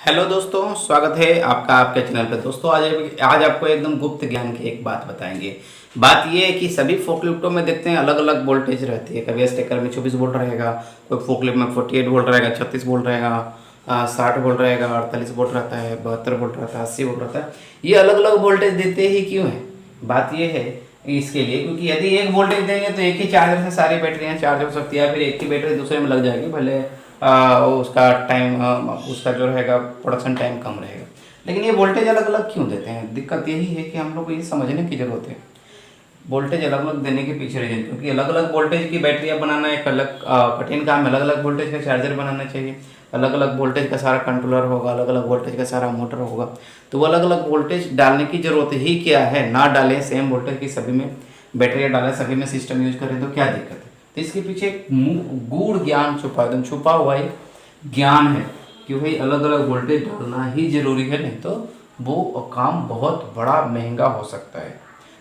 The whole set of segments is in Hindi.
हेलो दोस्तों, स्वागत है आपका आपके चैनल पे। दोस्तों आज आपको एकदम गुप्त ज्ञान की एक बात बताएंगे। बात ये है कि सभी फोकलिफ्टों में देखते हैं अलग अलग वोल्टेज रहती है। कभी स्टेकर में 24 वोल्ट रहेगा, कोई फोकलिफ्ट में 48 वोल्ट रहेगा, 36 वोल्ट रहेगा, 60 वोल्ट रहेगा, 48 वोल्ट रहता है, 72 वोल्ट रहता है, 80 वोल्ट रहता है। ये अलग अलग वोल्टेज देते ही क्यों है? बात ये है इसके लिए क्योंकि यदि एक वोल्टेज देंगे तो एक ही चार्जर से सारी बैटरियाँ चार्ज हो सकती है, या फिर एक ही बैटरी दूसरे में लग जाएगी, भले उसका टाइम उसका जो रहेगा प्रोडक्शन टाइम कम रहेगा। लेकिन ये वोल्टेज अलग अलग क्यों देते हैं? दिक्कत यही है कि हम लोग को ये समझने की जरूरत है वोल्टेज अलग अलग देने के पीछे रीजन। क्योंकि अलग अलग वोल्टेज की बैटरियाँ बनाना एक अलग कठिन काम है। अलग अलग वोल्टेज का चार्जर बनाना चाहिए, अलग अलग वोल्टेज का सारा कंट्रोलर होगा, अलग अलग वोल्टेज का सारा मोटर होगा। तो वो अलग अलग वोल्टेज डालने की जरूरत ही क्या है? ना डालें सेम वोल्टेज की सभी में बैटरियाँ डालें, सभी में सिस्टम यूज करें, तो क्या दिक्कत है? तो इसके पीछे एक गूढ़ ज्ञान एकदम छुपा हुआ एक ज्ञान है कि भाई अलग अलग वोल्टेज डालना ही जरूरी है, नहीं तो वो काम बहुत बड़ा महंगा हो सकता है।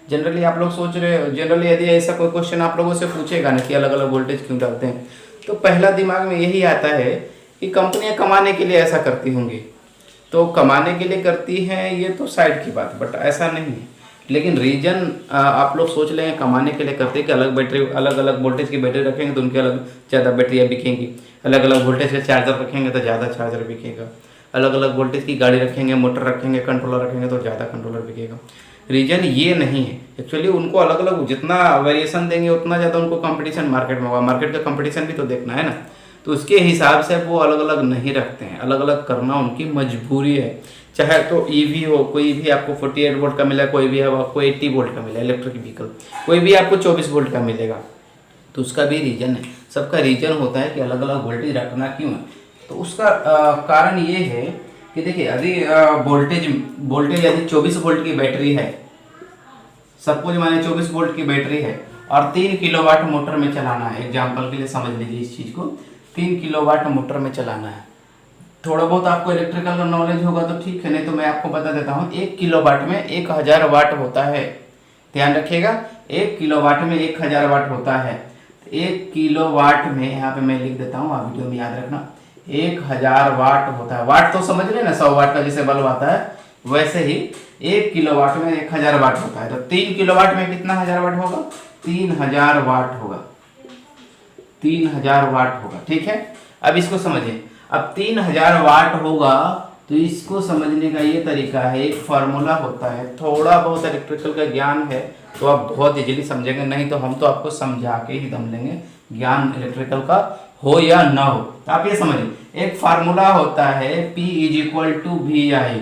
जनरली आप लोग सोच रहे हो, जनरली यदि ऐसा कोई क्वेश्चन आप लोगों से पूछेगा ना कि अलग अलग वोल्टेज क्यों डालते हैं, तो पहला दिमाग में यही आता है कि कंपनियां कमाने के लिए ऐसा करती होंगी। तो कमाने के लिए करती हैं ये तो साइड की बात, बट ऐसा नहीं है। लेकिन रीजन आप लोग सोच लेंगे कमाने के लिए करते हैं कि अलग बैटरी अलग अलग वोल्टेज की बैटरी रखेंगे तो उनकी अलग ज़्यादा बैटरियाँ बिकेंगी, अलग अलग वोल्टेज के चार्जर रखेंगे तो ज़्यादा चार्जर बिकेगा, अलग अलग वोल्टेज की गाड़ी रखेंगे, मोटर रखेंगे, कंट्रोलर रखेंगे तो ज़्यादा कंट्रोलर बिकेगा। रीजन ये नहीं है एक्चुअली। उनको अलग अलग जितना वेरिएशन देंगे उतना ज़्यादा उनको कंपटीशन मार्केट में होगा। मार्केट का कंपटीशन भी तो देखना है ना, तो उसके हिसाब से वो अलग अलग नहीं रखते हैं। अलग अलग करना उनकी मजबूरी है। चाहे तो ईवी हो, कोई भी आपको 48 वोल्ट का मिला, कोई भी आपको 80 वोल्ट का मिला इलेक्ट्रिक व्हीकल, कोई भी आपको 24 वोल्ट का मिलेगा, तो उसका भी रीजन है। सबका रीजन होता है कि अलग अलग वोल्टेज रखना क्यों है। तो उसका कारण ये है कि देखिए यदि वोल्टेज यदि 24 वोल्ट की बैटरी है, सपोज माने 24 वोल्ट की बैटरी है और 3 किलोवाट मोटर में चलाना है, एग्जाम्पल के लिए समझ लीजिए इस चीज़ को, 3 किलोवाट मोटर में चलाना है। थोड़ा बहुत आपको इलेक्ट्रिकल का नॉलेज होगा तो ठीक है, नहीं तो मैं आपको बता देता हूँ। 1 किलोवाट में 1000 वाट होता है। ध्यान रखिएगा, 1 किलोवाट में 1000 वाट होता है। 1 किलोवाट में यहाँ पे मैं लिख देता हूँ, आप वीडियो में याद रखना, 1000 वाट होता है। वाट तो समझ रहे ना, 100 वाट का जैसे बल्ब आता है, वैसे ही 1 किलोवाट में 1000 वाट होता है। तो 3 किलोवाट में कितना हजार वाट होगा? 3000 वाट होगा। 3000 वाट होगा, ठीक है। अब इसको समझिए। अब 3000 वाट होगा तो इसको समझने का ये तरीका है, एक फार्मूला होता है। थोड़ा बहुत इलेक्ट्रिकल का ज्ञान है तो आप बहुत इजीली समझेंगे, नहीं तो हम तो आपको समझा के ही दम लेंगे, ज्ञान इलेक्ट्रिकल का हो या ना हो। तो आप ये समझिए, एक फार्मूला होता है P = VI।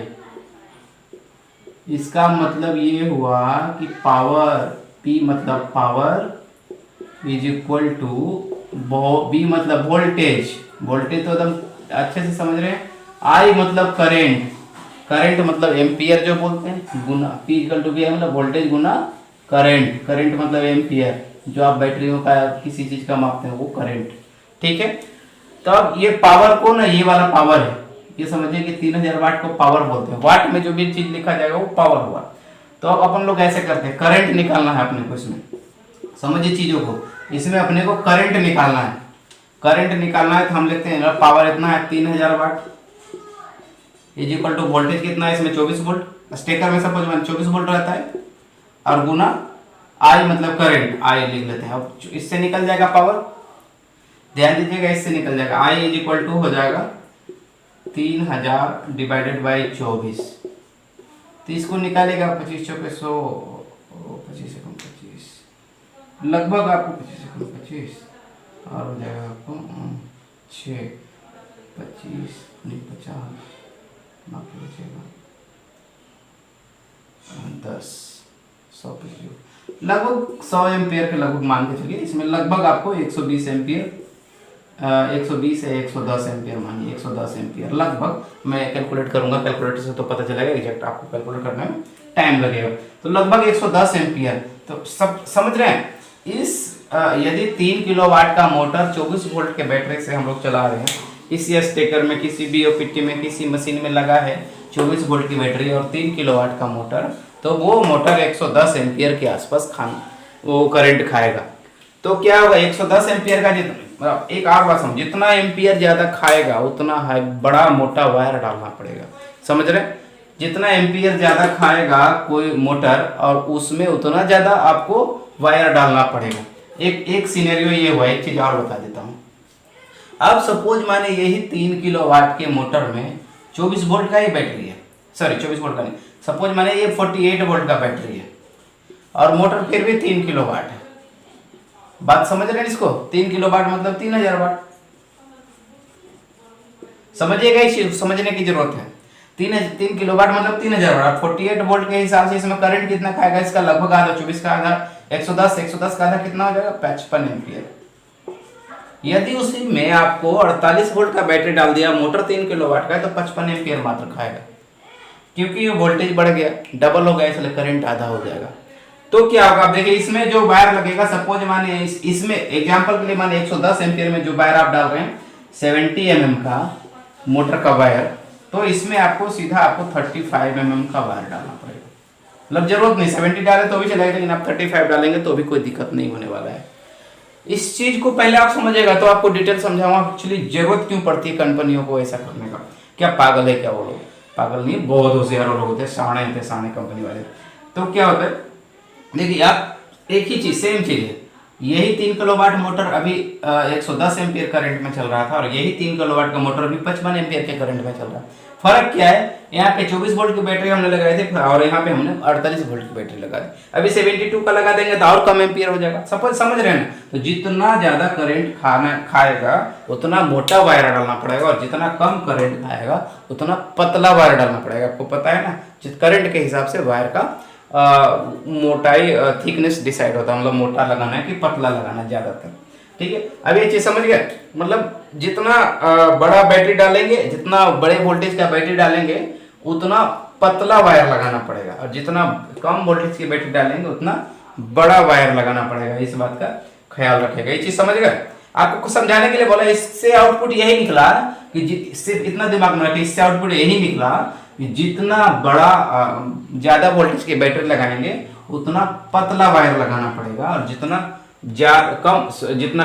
इसका मतलब ये हुआ कि पावर, P मतलब पावर = V मतलब वोल्टेज, वोल्टेज तो एकदम अच्छे से समझ रहे हैं। I मतलब करेंट, करंट मतलब एम्पियर जो बोलते हैं, गुना P = VI मतलब वोल्टेज गुना करंट, करंट मतलब एम्पियर, जो आप बैटरियों का किसी चीज का मापते हैं वो करंट, ठीक है। तो अब ये पावर को ना, ये वाला पावर है, ये समझिए कि 3000 वाट को पावर बोलते हैं। वाट में जो भी चीज लिखा जाएगा वो पावर हुआ। तो अब अपन लोग ऐसे करते हैं, करंट निकालना है अपने को इसमें, समझिए चीजों को, इसमें अपने को करंट निकालना है। करंट निकालना है तो हम लिखते हैं पावर इतना है 3000 वाट = वोल्टेज कितना है इसमें 24 वोल्ट, स्टेकर में सपोज 24 वोल्ट रहता है, और गुना I मतलब करंट, I लिख लेते हैं। अब इससे निकल जाएगा पावर, ध्यान दीजिएगा, इससे निकल जाएगा I = हो जाएगा 3000 / 24। तो इसको निकालेगा 25 चौके 100, 25 से 25, लगभग आपको 25 से 25 और हो जाएगा आपको 6, 25 नहीं 50, बाकी बचेगा 10, 100 लगभग 100 एम्पियर के लगभग मान के चलिए। इसमें लगभग आपको 120 एम्पियर, 120 है 110 एम्पियर, मानिए 110 एम्पियर लगभग। मैं कैलकुलेट करूंगा, कैलकुलेटर से तो पता चलेगा, एग्जैक्ट आपको कैलकुलेट करने में टाइम लगेगा। तो लगभग 110 एम्पियर। तो सब समझ रहे हैं। इस यदि 3 किलोवाट का मोटर 24 वोल्ट के बैटरी से हम लोग चला रहे हैं, किसी स्टेकर में, किसी BOPT में, किसी मशीन में लगा है 24 वोल्ट की बैटरी और 3 किलोवाट का मोटर, तो वो मोटर 110 एम्पियर के आसपास वो करंट खाएगा। तो क्या होगा, 110 एम्पियर का मतलब एक और बात समझ, जितना एम्पियर ज्यादा खाएगा उतना हाई बड़ा मोटा वायर डालना पड़ेगा। समझ रहे, जितना एम्पियर ज्यादा खाएगा कोई मोटर और उसमें उतना ज्यादा आपको वायर डालना पड़ेगा। एक एक सिनेरियो ये हुआ, एक चीज और बता देता हूँ। अब सपोज माने यही 3 किलोवाट के मोटर में 24 वोल्ट का ही बैटरी है, सॉरी 24 वोल्ट का नहीं, सपोज माने ये 48 वोल्ट का बैटरी है और मोटर फिर भी 3 किलोवाट है। बात समझ रहे हैं इसको, 3 किलोवाट मतलब 3000 वाट। समझिएगा, इस समझने की जरूरत है। 3 किलोवाट मतलब 3000 वाट। 48 वोल्ट के हिसाब से इसमें करंट कितना खाएगा, इसका लगभग आधा, 24 का आधा 110 का आधा कितना हो जाएगा, 55 एम्पियर। यदि उसी में आपको 48 वोल्ट का बैटरी डाल दिया, मोटर 3 किलोवाट का है, तो 55 एम्पियर मात्र खाएगा, क्योंकि ये वोल्टेज बढ़ गया, डबल हो गया, इसलिए करंट आधा हो जाएगा। तो क्या होगा, आप देखिए इसमें जो वायर लगेगा, सपोज माने इसमें एग्जांपल के लिए माने 110 एम्पियर में जो वायर आप डाल रहे हैं 70 mm का मोटर का वायर, तो इसमें आपको सीधा आपको 35 mm का वायर डालना पड़ेगा। मतलब जरूरत नहीं 70 डाले तो भी चलेगा, लेकिन आप 35 डालेंगे तो भी कोई दिक्कत नहीं होने वाला है। इस चीज को पहले आप समझिएगा, तो आपको डिटेल समझाऊंगा एक्चुअली जरूरत क्यों पड़ती है कंपनियों को ऐसा करने का। क्या पागल है क्या वो लोग? पागल नहीं, बहुत होशियार लोग होते हैं, साणे होते साणे कंपनी वाले। तो क्या होता है, देखिए आप एक ही चीज, सेम चीज है, यही 3 किलोवाट मोटर अभी 110 एम्पियर करंट में चल रहा था और यही 3 किलोवाट का मोटर अभी 55 एम्पियर के करंट में चल रहा है। फर्क क्या है, यहाँ पे 24 वोल्ट की बैटरी हमने लगाई थी और यहाँ पे हमने 48 वोल्ट की बैटरी लगा दी। अभी 72 का लगा देंगे तो और कम एम्पियर हो जाएगा। सपोज समझ रहे हैं ना, तो जितना ज्यादा करंट खाएगा उतना मोटा वायर डालना पड़ेगा और जितना कम करंट खाएगा उतना पतला वायर डालना पड़ेगा। आपको पता है ना, करंट के हिसाब से वायर का मोटाई थिकनेस डिसाइड होता है, मतलब मोटा लगाना है कि पतला लगाना है ज्यादातर। ठीक है, अब ये चीज समझ गए, मतलब जितना बड़ा बैटरी डालेंगे, जितना बड़े वोल्टेज का बैटरी डालेंगे उतना पतला वायर लगाना पड़ेगा और जितना कम वोल्टेज की बैटरी डालेंगे उतना बड़ा वायर लगाना पड़ेगा। इस बात का ख्याल रखेगा। ये चीज समझ गए, आपको समझाने के लिए बोला। इससे आउटपुट यही निकला कि सिर्फ इतना दिमाग में रखिए, इससे आउटपुट यही निकला कि जितना बड़ा ज्यादा वोल्टेज की बैटरी लगाएंगे उतना पतला वायर लगाना पड़ेगा और जितना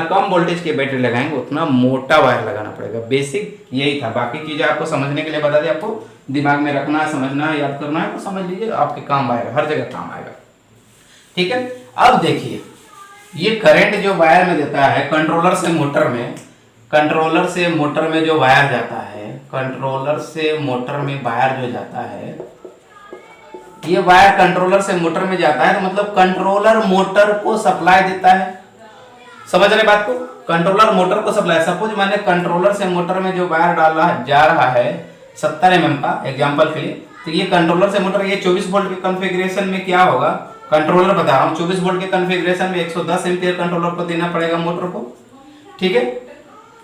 कम वोल्टेज की बैटरी लगाएंगे उतना मोटा वायर लगाना पड़ेगा। बेसिक यही था, बाकी चीजें आपको समझने के लिए बता दें। आपको दिमाग में रखना है, समझना है, याद करना है, तो समझ लीजिए, आपके काम आएगा, हर जगह काम आएगा। ठीक है, अब देखिए ये करंट जो वायर में देता है कंट्रोलर से मोटर में, कंट्रोलर से मोटर में जो वायर जाता है, कंट्रोलर से मोटर में वायर जो जाता है, ये वायर कंट्रोलर से मोटर में जाता है, तो मतलब कंट्रोलर मोटर को सप्लाई देता है। समझ रहे बात को, कंट्रोलर मोटर को सप्लाई। सपोज मैंने कंट्रोलर से मोटर में जो वायर डाला जा रहा है 70 mm का एग्जांपल के लिए, तो ये कंट्रोलर से मोटर, ये 24 वोल्ट के कॉन्फ़िगरेशन में क्या होगा, कंट्रोलर बता रहा हूँ, 24 वोल्ट के कॉन्फ़िगरेशन में 110 एम्पियर कंट्रोलर को देना पड़ेगा मोटर को। ठीक है,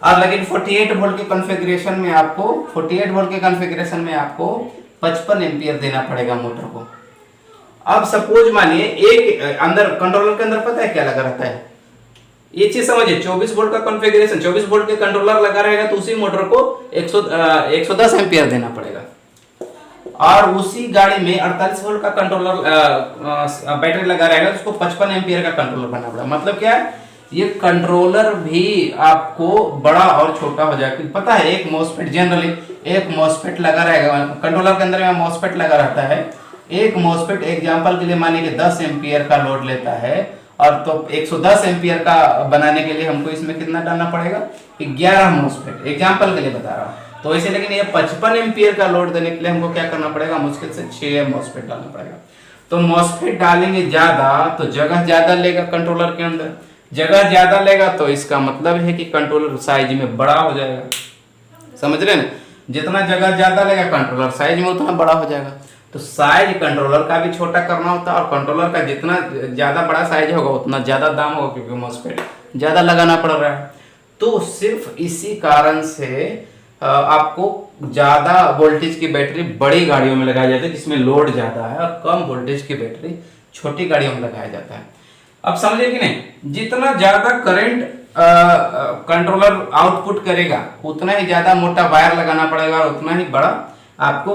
और लेकिन 48 वोल्ट के कॉन्फ़िगरेशन में आपको 48 वोल्ट के कॉन्फ़िगरेशन में आपको 55 एम्पियर देना पड़ेगा मोटर को। अब सपोज मानिए एक अंदर कंट्रोलर के अंदर पता है क्या लगा रहता है, ये चीज समझिए, 24 वोल्ट का कॉन्फ़िगरेशन, 24 वोल्ट के कंट्रोलर लगा रहेगा तो उसी मोटर को 110 एम्पियर देना पड़ेगा। और उसी गाड़ी में 48 वोल्ट का कंट्रोलर बैटरी लगा रहेगा तो उसको 55 एम्पियर का कंट्रोलर बनाना पड़ेगा। मतलब क्या है, ये कंट्रोलर भी आपको बड़ा और छोटा हो जाएगा। पता है, एक मॉसफेट, जनरली एक मॉसफेट लगा रहेगा कंट्रोलर के अंदर में, मॉसफेट लगा रहता है। एक मॉसफेट एग्जांपल के लिए मानिए कि 10 एम्पियर का लोड लेता है, और तो 110 एम्पियर का बनाने के लिए हमको इसमें कितना डालना पड़ेगा, 11 मॉसफेट, एग्जांपल के लिए बता रहा हूँ। तो इसे, लेकिन ये 55 एम्पियर का लोड देने के लिए हमको क्या करना पड़ेगा, मुश्किल से 6 मॉसफेट डालना पड़ेगा। तो मॉसफेट डालेंगे ज्यादा तो जगह ज्यादा लेगा कंट्रोलर के अंदर, जगह ज्यादा लेगा तो इसका मतलब है कि कंट्रोलर साइज में बड़ा हो जाएगा। समझ रहे हैं, जितना जगह ज्यादा लेगा कंट्रोलर साइज में उतना बड़ा हो जाएगा। तो साइज कंट्रोलर का भी छोटा करना होता है, और कंट्रोलर का जितना ज्यादा बड़ा साइज होगा उतना ज्यादा दाम होगा, क्योंकि मॉसफेट ज्यादा लगाना पड़ रहा है। तो सिर्फ इसी कारण से आपको ज्यादा वोल्टेज की बैटरी बड़ी गाड़ियों में लगाई जाती है जिसमें लोड ज्यादा है, और कम वोल्टेज की बैटरी छोटी गाड़ियों में लगाया जाता है। अब समझे कि नहीं, जितना ज्यादा करंट कंट्रोलर आउटपुट करेगा उतना ही ज्यादा मोटा वायर लगाना पड़ेगा और उतना ही बड़ा आपको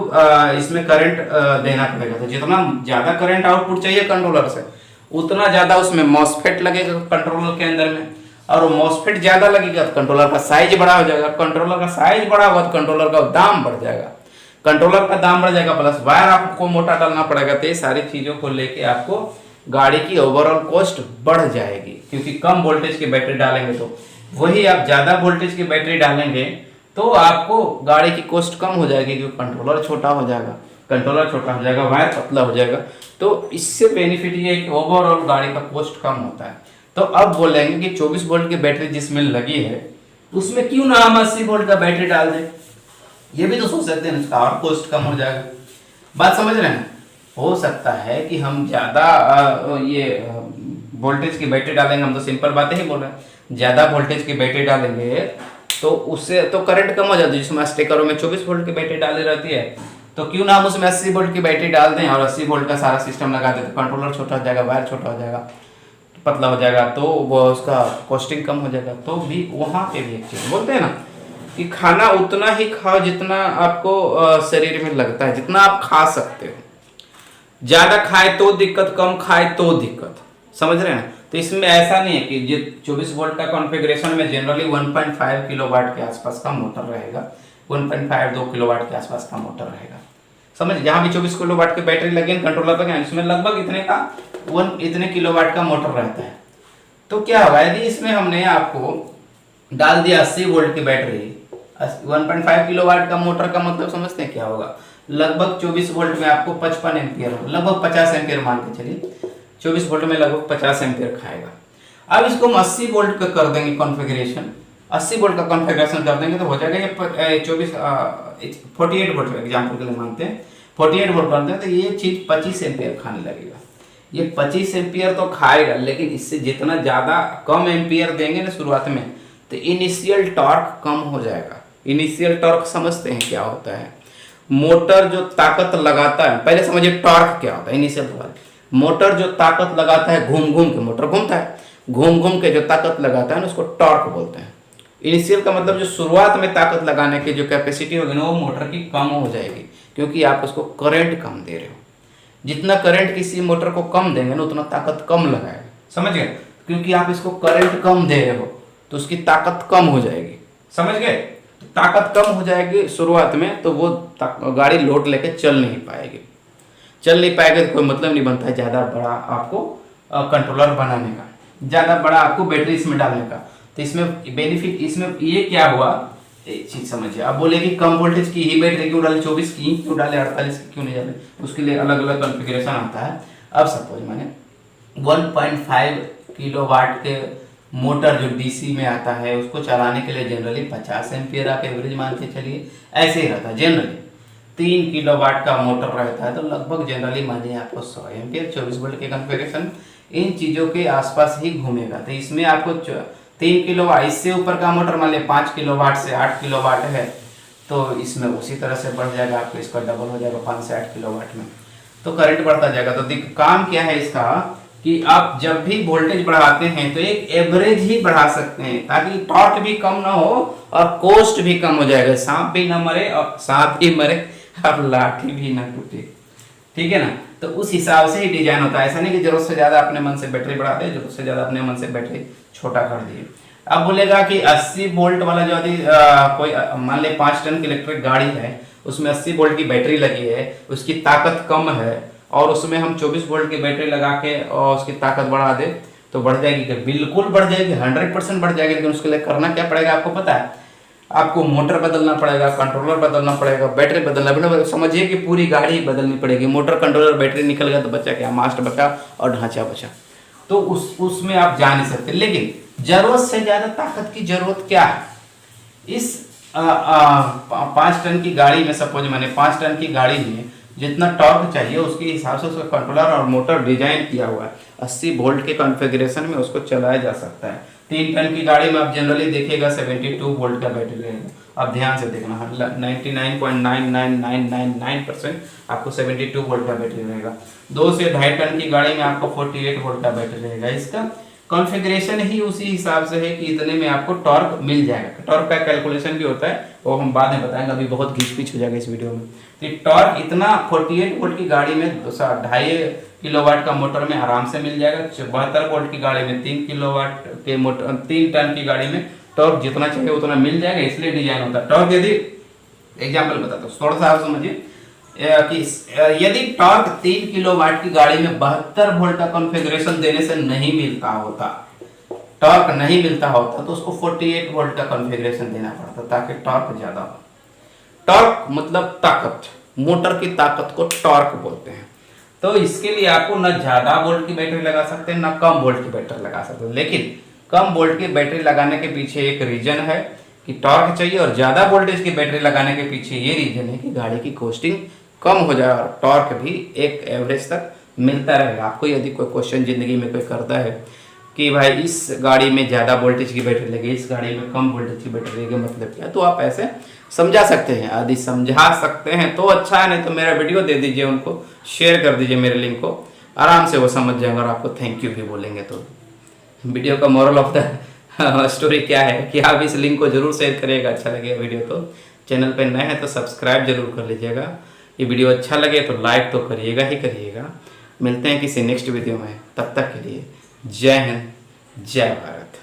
इसमें करंट देना पड़ेगा। तो जितना ज्यादा करंट आउटपुट चाहिए कंट्रोलर से उतना ज्यादा उसमें मॉसफेट लगेगा कंट्रोलर के अंदर में, और मॉसफेट ज्यादा लगेगा तो कंट्रोलर का साइज बड़ा हो जाएगा, कंट्रोलर का साइज बड़ा होगा तो कंट्रोलर का दाम बढ़ जाएगा, कंट्रोलर का दाम बढ़ जाएगा, प्लस वायर आपको मोटा डालना पड़ेगा। तो ये सारी चीजों को लेके आपको गाड़ी की ओवरऑल कॉस्ट बढ़ जाएगी, क्योंकि कम वोल्टेज की बैटरी डालेंगे तो वही आप ज्यादा वोल्टेज की बैटरी डालेंगे तो आपको गाड़ी की कॉस्ट कम हो जाएगी, क्योंकि कंट्रोलर छोटा हो जाएगा, वायर पतला हो जाएगा। तो इससे बेनिफिट ये है कि ओवरऑल गाड़ी का कॉस्ट कम होता है। तो अब बोलेंगे कि 24 वोल्ट की बैटरी जिसमें लगी है उसमें क्यों ना हम 80 वोल्ट का बैटरी डाल दें, ये भी तो सोच सकते हैं, उसका और कॉस्ट कम हो जाएगा। बात समझ रहे हैं? हो सकता है कि हम ज्यादा ये वोल्टेज की बैटरी डालेंगे, हम तो सिंपल बातें ही बोल रहे हैं, ज्यादा वोल्टेज की बैटरी डालेंगे तो उससे तो करंट कम हो जाती है। जिसमें स्टेकरों में 24 वोल्ट की बैटरी डाली रहती है, तो क्यों ना हम उसमें 80 वोल्ट की बैटरी डाल दें और 80 वोल्ट का सारा सिस्टम लगा दें, तो कंट्रोलर छोटा हो जाएगा, वायर छोटा हो जाएगा, पतला हो जाएगा, तो वो उसका कॉस्टिंग कम हो जाएगा। तो भी वहाँ पे भी एक चीज बोलते हैं ना कि खाना उतना ही खाओ जितना आपको शरीर में लगता है, जितना आप खा सकते हो। ज्यादा खाए तो दिक्कत, कम खाए तो दिक्कत, समझ रहे हैं ना? तो इसमें ऐसा नहीं है कि जो 24 वोल्ट का कॉन्फ़िगरेशन में जनरली 1.5 किलोवाट के आसपास का मोटर रहेगा, 1.5-2 किलोवाट के आसपास का मोटर रहेगा, समझ। जहां भी 24 किलोवाट की बैटरी लगे कंट्रोलर लगे इसमें लगभग इतने किलोवाट का मोटर रहता है। तो क्या होगा यदि इसमें हमने आपको डाल दिया 80 वोल्ट की बैटरी, 1.5 किलोवाट का मोटर का मतलब समझते हैं क्या होगा? लगभग 24 वोल्ट में आपको 55 एम्पियर, लगभग 50 एम्पियर मान के चलिए, 24 वोल्ट में लगभग 50 एम्पियर खाएगा। अब इसको हम 80 वोल्ट का कर देंगे कॉन्फ़िगरेशन, 80 वोल्ट का कॉन्फ़िगरेशन कर देंगे तो हो जाएगा ये 48 वोल्ट एग्जाम्पल के लिए मानते हैं, 48 वोल्ट करते हैं तो ये चीज 25 एम्पियर खाने लगेगा। ये 25 एम्पियर तो खाएगा, लेकिन इससे जितना ज्यादा कम एम्पियर देंगे ना शुरुआत में, तो इनिशियल टॉर्क कम हो जाएगा। इनिशियल टॉर्क समझते हैं क्या होता है? मोटर जो ताकत लगाता है, पहले समझिए टॉर्क क्या होता है। इनिशियल मोटर जो ताकत लगाता है, घूम घूम के मोटर घूमता है, घूम घूम के जो ताकत लगाता है ना उसको टॉर्क बोलते हैं। इनिशियल का मतलब जो शुरुआत में ताकत लगाने की जो कैपेसिटी होगी ना वो मोटर की कम हो जाएगी, क्योंकि आप उसको करंट कम दे रहे हो। जितना करंट किसी मोटर को कम देंगे ना उतना ताकत कम लगाएगा, समझ गए? क्योंकि आप इसको करंट कम दे रहे हो तो उसकी ताकत कम हो जाएगी, समझ गए? तो ताकत कम हो जाएगी शुरुआत में, तो वो गाड़ी लोड लेके चल नहीं पाएगी तो कोई मतलब नहीं बनता है ज़्यादा बड़ा आपको कंट्रोलर बनाने का, ज़्यादा बड़ा आपको बैटरी इसमें डालने का। तो इसमें बेनिफिट, इसमें ये क्या हुआ एक चीज समझिए। आप बोले कि कम वोल्टेज की ही बैटरी क्यों डाले, 24 की क्यों डाले, 48 की क्यों नहीं डाले, उसके लिए अलग अलग कॉन्फ़िगरेशन आता है। अब सपोज मैंने 1.5 किलोवाट के मोटर जो डीसी में आता है उसको चलाने के लिए जनरली 50 एम्पियर आप एवरेज मान के चलिए, ऐसे ही रहता है जनरली। 3 किलोवाट का मोटर रहता है तो लगभग जनरली मानिए आपको 100 एम्पियर 24 वोल्ट के कॉन्फ़िगरेशन इन चीज़ों के आसपास ही घूमेगा। तो इसमें आपको 3 किलोवाट, इससे ऊपर का मोटर मान लिया 5 किलोवाट से 8 किलोवाट है तो इसमें उसी तरह से बढ़ जाएगा, आपको इसका डबल हो जाएगा 5 से 8 किलोवाट में, तो करंट बढ़ता जाएगा। तो काम क्या है इसका कि आप जब भी वोल्टेज बढ़ाते हैं तो एक एवरेज ही बढ़ा सकते हैं ताकि टॉर्क भी कम ना हो और कॉस्ट भी कम हो जाएगा। सांप भी ना मरे और सांप भी मरे और लाठी भी ना टूटे, ठीक है ना? तो उस हिसाब से ही डिजाइन होता है। ऐसा नहीं कि जरूरत से ज्यादा अपने मन से बैटरी बढ़ा दे, जरूरत से ज्यादा अपने मन से बैटरी छोटा कर दिए। अब बोलेगा कि 80 वोल्ट वाला जो यदि कोई मान ले 5 टन की इलेक्ट्रिक गाड़ी है उसमें 80 वोल्ट की बैटरी लगी है, उसकी ताकत कम है और उसमें हम 24 वोल्ट की बैटरी लगा के और उसकी ताकत बढ़ा दे तो बढ़ जाएगी कि बिल्कुल बढ़ जाएगी, 100% बढ़ जाएगी। लेकिन उसके लिए करना क्या पड़ेगा आपको पता है? आपको मोटर बदलना पड़ेगा, कंट्रोलर बदलना पड़ेगा, बैटरी बदलना पड़ेगा। समझिए कि पूरी गाड़ी बदलनी पड़ेगी। मोटर, कंट्रोलर, बैटरी निकल गया तो बचा क्या? मास्ट बचा और ढांचा बचा। तो उसमें आप जा नहीं सकते। लेकिन जरूरत से ज्यादा ताकत की जरूरत क्या है? इस 5 टन की गाड़ी में, सपोज मैंने 5 टन की गाड़ी में जितना टॉर्क चाहिए उसके हिसाब से उसका कंट्रोलर और मोटर डिजाइन किया हुआ है। 80 वोल्ट के कॉन्फ़िगरेशन में उसको चलाया जा सकता है। 3 टन की गाड़ी में आप जनरली देखिएगा 72 वोल्ट का बैटरी रहेगा। आप ध्यान से देखना 99.99999% आपको 72 वोल्ट का बैटरी रहेगा। 2 से 2.5 टन की गाड़ी में आपको 48 वोल्ट का बैटरी रहेगा। इसका कॉन्फ़िगरेशन ही उसी हिसाब से है कि इतने में आपको टॉर्क मिल जाएगा। टॉर्क का कैलकुलेशन भी होता है, वो हम बाद में बताएंगे, अभी बहुत घिच पिच हो जाएगा इस वीडियो में। तो टॉर्क इतना 48 वोल्ट की गाड़ी में किलोवाट का मोटर में आराम से मिल जाएगा। 72 वोल्ट की गाड़ी में 3 किलोवाट के मोटर, 3 टन की गाड़ी में टॉर्क जितना चाहिए उतना मिल जाएगा, इसलिए डिजाइन होता है। टॉर्क यदि एग्जाम्पल बताता हूँ, थोड़ा सा आप समझिए कि यदि टॉर्क 3 किलोवाट की गाड़ी में 72 वोल्ट का कॉन्फ़िगरेशन देने से नहीं मिलता होता, टॉर्क नहीं मिलता होता, तो उसको 48 वोल्ट का कॉन्फ़िगरेशन देना पड़ता ताकि टॉर्क ज्यादा हो। टॉर्क मतलब ताकत, मोटर की ताकत को टॉर्क बोलते हैं। तो इसके लिए आपको न ज्यादा वोल्ट की बैटरी लगा सकते हैं, न कम वोल्ट की बैटरी लगा सकते हैं। लेकिन कम वोल्ट की बैटरी लगाने के पीछे एक रीजन है कि टॉर्क चाहिए, और ज्यादा वोल्टेज की बैटरी लगाने के पीछे ये रीजन है कि गाड़ी की कॉस्टिंग कम हो जाए और टॉर्क भी एक एवरेज तक मिलता रहेगा। आपको यदि कोई क्वेश्चन जिंदगी में कोई करता है कि भाई इस गाड़ी में ज़्यादा वोल्टेज की बैटरी लगी, इस गाड़ी में कम वोल्टेज की बैटरी लगी, मतलब क्या, तो आप ऐसे समझा सकते हैं। यदि समझा सकते हैं तो अच्छा है, नहीं तो मेरा वीडियो दे दीजिए, उनको शेयर कर दीजिए मेरे लिंक को, आराम से वो समझ जाएंगे और आपको थैंक यू भी बोलेंगे। तो वीडियो का मोरल ऑफ द स्टोरी क्या है कि आप इस लिंक को जरूर शेयर करिएगा, अच्छा लगेगा वीडियो। तो चैनल पर नए हैं तो सब्सक्राइब जरूर कर लीजिएगा। ये वीडियो अच्छा लगे तो लाइक तो करिएगा ही करिएगा। मिलते हैं किसी नेक्स्ट वीडियो में, तब तक के लिए जय हिंद, जय भारत।